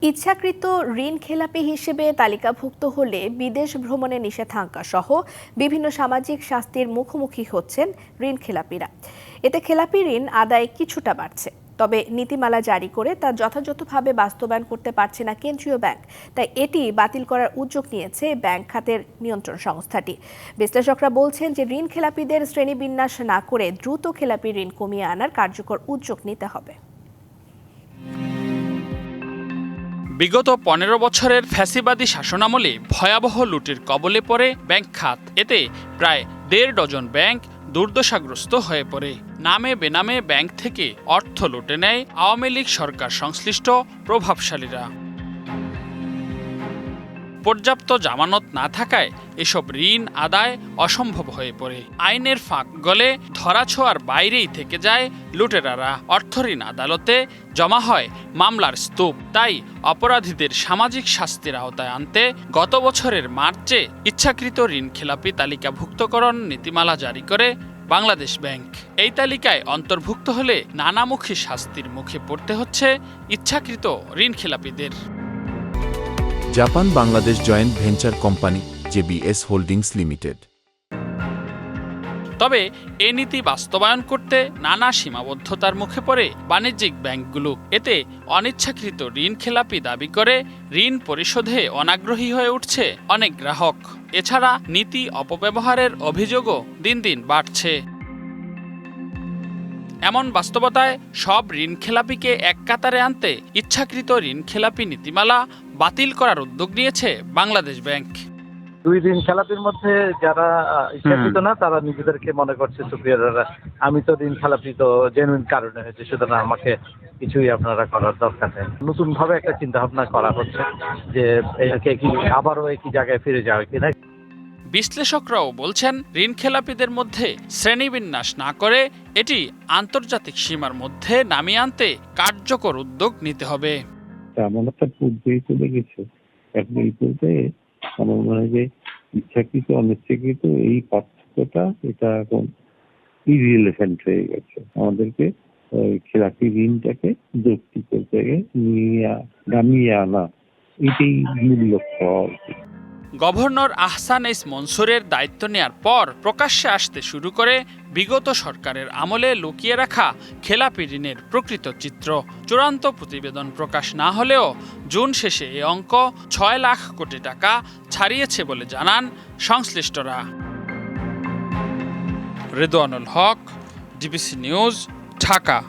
ইচ্ছাকৃত ঋণ খেলাপি হিসেবে তালিকাভুক্ত হলে বিদেশ ভ্রমণে নিষেধাজ্ঞা সহ বিভিন্ন সামাজিক শাস্তির মুখোমুখি হচ্ছেন ঋণ খেলাপিরা। এতে খেলাপি ঋণ আদায় কিছুটা বাড়ছে, তবে নীতিমালা জারি করে তা যথাযথভাবে বাস্তবায়ন করতে পারছে না কেন্দ্রীয় ব্যাংক। তাই এটি বাতিল করার উদ্যোগ নিয়েছে ব্যাংক খাতের নিয়ন্ত্রণ সংস্থাটি। বিশ্লেষকরা বলছেন যে ঋণ খেলাপিদের শ্রেণীবিন্যাস না করে দ্রুত খেলাপি ঋণ কমিয়ে আনার কার্যকর উদ্যোগ নিতে হবে। বিগত ১৫ বছরের ফ্যাসিবাদী শাসনামলে ভয়াবহ লুটের কবলে পড়ে ব্যাংক খাত। এতে প্রায় ১.৫ ডজন ব্যাংক দুর্দশাগ্রস্ত হয়ে পড়ে। নামে বেনামে ব্যাংক থেকে অর্থ লুটে নেয় আওয়ামী লীগ সরকার সংশ্লিষ্ট প্রভাবশালীরা। পর্যাপ্ত জামানত না থাকায় এসব ঋণ আদায় অসম্ভব হয়ে পড়ে। আইনের ফাঁক গলে ধরাছোঁয়ার বাইরেই থেকে যায় লুটেরারা। অর্থঋণ আদালতে জমা হয় মামলার স্তূপ। তাই অপরাধীদের সামাজিক শাস্তির আওতায় আনতে গত বছরের মার্চে ইচ্ছাকৃত ঋণ খেলাপি তালিকাভুক্তকরণ নীতিমালা জারি করে বাংলাদেশ ব্যাংক। এই তালিকায় অন্তর্ভুক্ত হলে নানামুখী শাস্তির মুখে পড়তে হচ্ছে ইচ্ছাকৃত ঋণ খেলাপিদের। Japan Bangladesh joint venture company JBS holdings limited. তবে এ নীতি বাস্তবায়ন করতে নানা সীমাবদ্ধতার মুখে পড়ে বাণিজ্যিক ব্যাংকগুলো। এতে অনিচ্ছাকৃত ঋণ খেলাপি দাবি করে ঋণ পরিশোধে অনাগ্রহী হয়ে উঠছে অনেক গ্রাহক। এছাড়া নীতি অপব্যবহারের অভিযোগও দিন দিন বাড়ছে। এমন বাস্তবতায় সব ঋণ খেলাপিকে এক কাতারে আনতে ইচ্ছাকৃত ঋণ খেলাপি নীতিমালা বাতিল করার উদ্যোগ নিয়েছে বাংলাদেশ ব্যাংক। দুই ঋণ খেলাপির মধ্যে যারা ইচ্ছাকৃত না তারা নিজেদেরকে মনে করছে সুপিরিয়ররা, আমি তো ঋণ খেলাপি তো জেনুইন কারণে হয়েছে, সুতরাং আমাকে কিছুই আপনারা করার দরকার নেই। নতুন ভাবে একটা চিন্তা ভাবনা করা হচ্ছে যে একে কি আবারও একই জায়গায় ফিরে যাওয়া কিনা। বিশ্লেষকরাও বলছেন ঋণ খেলাপিদের মধ্যে শ্রেণীবিন্যাস না করে এটি আন্তর্জাতিক সীমার মধ্যে নামিয়ে আনতে কার্যকর উদ্যোগ নিতে হবে। আমারটা পূর্বেই চলে গেছে, এখন এই পর্যায়ে আমার মনে হয় যে ইচ্ছাকৃত অনিচ্ছাকৃত এই পার্থক্যটা এটা এখন ইরিলেভেন্ট হয়ে গেছে। আমাদেরকে খেলাপি ঋণটাকে যৌক্তিক পর্যায়ে নামিয়ে আনা, এটাই মূল লক্ষ্য হওয়া উচিত। গভর্নর আহসান এইচ মনসুরের দায়িত্ব নেয়ার পর প্রকাশ্যে আসতে শুরু করে বিগত সরকারের আমলে লুকিয়ে রাখা খেলাপি ঋণের প্রকৃত চিত্র। চূড়ান্ত প্রতিবেদন প্রকাশ না হলেও জুন শেষে এ অঙ্ক ৬ লাখ কোটি টাকা ছাড়িয়েছে বলে জানান সংশ্লিষ্টরা। রেদওয়ানুল হক, ডিবিসি নিউজ, ঢাকা।